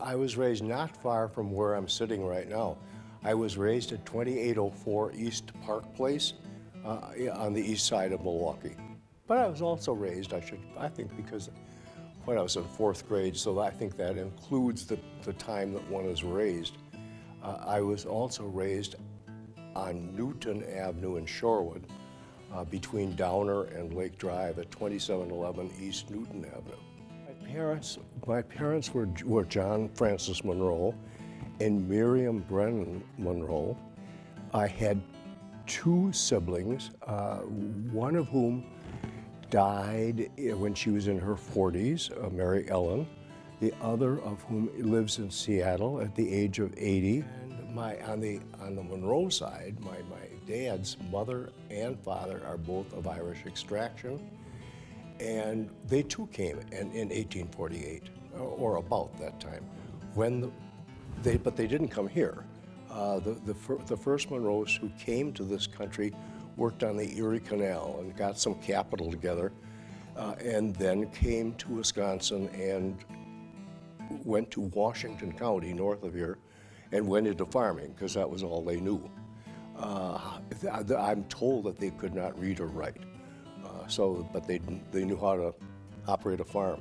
I was raised not far from where I'm sitting right now. I was raised at 2804 East Park Place on the east side of Milwaukee. But I was also raised, I think because when I was in fourth grade, so I think that includes the time that one is raised. I was also raised on Newton Avenue in Shorewood, between Downer and Lake Drive at 2711 East Newton Avenue. My parents were John Francis Monroe and Miriam Brennan Monroe. I had two siblings, one of whom died when she was in her 40s, Mary Ellen, the other of whom lives in Seattle at the age of 80. And on the Monroe side, my dad's mother and father are both of Irish extraction, and they too came in 1848, or about that time, but they didn't come here. The first Monroes who came to this country worked on the Erie Canal and got some capital together, and then came to Wisconsin and went to Washington County, north of here, and went into farming, because that was all they knew. I'm told that they could not read or write, but they knew how to operate a farm.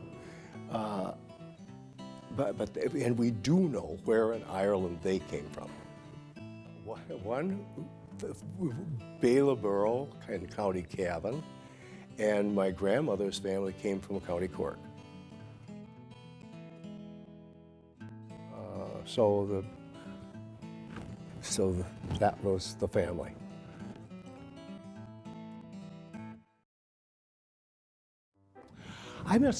And we do know where in Ireland they came from. One, Bailaborough in County Cavan, and my grandmother's family came from County Cork. So that was the family. I've met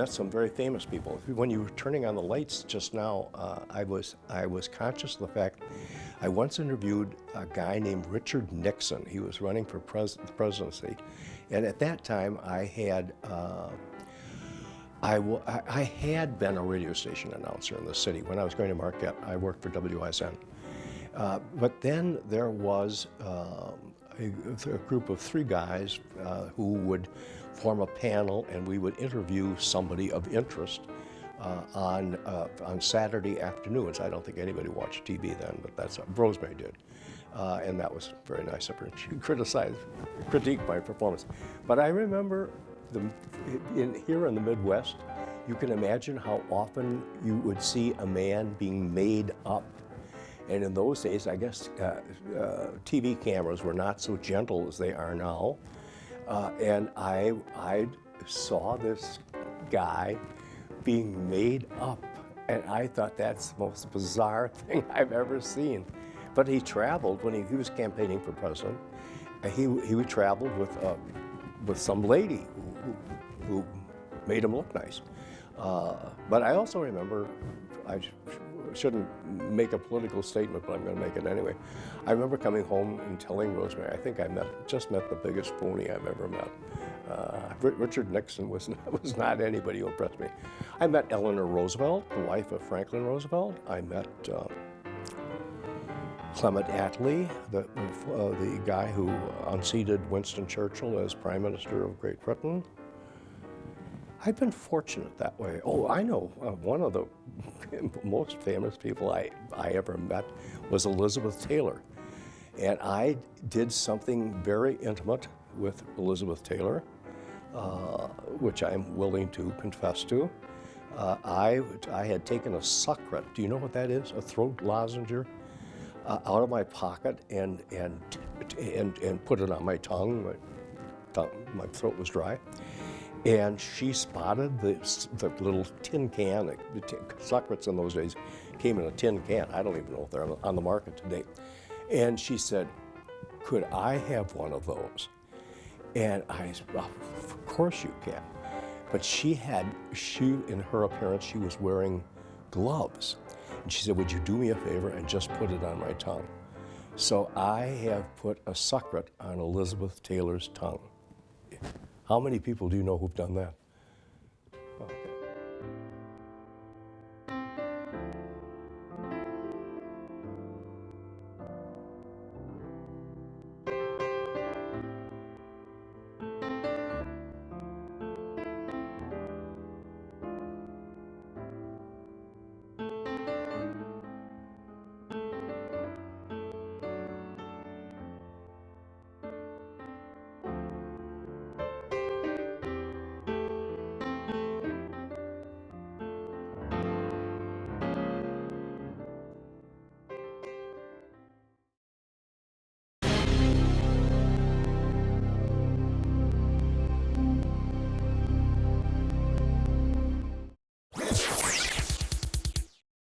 some very famous people. When you were turning on the lights just now, I was conscious of the fact I once interviewed a guy named Richard Nixon. He was running for the presidency, and at that time I had been a radio station announcer in the city. When I was going to Marquette, I worked for WSN. But then there was a group of three guys who would form a panel, and we would interview somebody of interest on Saturday afternoons. I don't think anybody watched TV then, but that's what Rosemary did. And that was very nice of her. She critiqued my performance. But I remember here in the Midwest, you can imagine how often you would see a man being made up. And in those days, I guess TV cameras were not so gentle as they are now. And I saw this guy being made up, and I thought that's the most bizarre thing I've ever seen. But he traveled when he was campaigning for president. He traveled with some lady who made him look nice. But I also remember, I shouldn't make a political statement, but I'm going to make it anyway. I remember coming home and telling Rosemary, I think I just met the biggest phony I've ever met. Richard Nixon was not anybody who impressed me. I met Eleanor Roosevelt, the wife of Franklin Roosevelt. I met Clement Attlee, the guy who unseated Winston Churchill as Prime Minister of Great Britain. I've been fortunate that way. Oh, I know one of the most famous people I ever met was Elizabeth Taylor. And I did something very intimate with Elizabeth Taylor, which I'm willing to confess to. I had taken a sucret, do you know what that is? A throat lozenge, out of my pocket and put it on my tongue. My throat was dry. And she spotted the little tin can. The sucrets in those days came in a tin can. I don't even know if they're on the market today. And she said, could I have one of those? And I said, well, of course you can. But in her appearance, she was wearing gloves. And she said, would you do me a favor and just put it on my tongue? So I have put a sucret on Elizabeth Taylor's tongue. How many people do you know who've done that?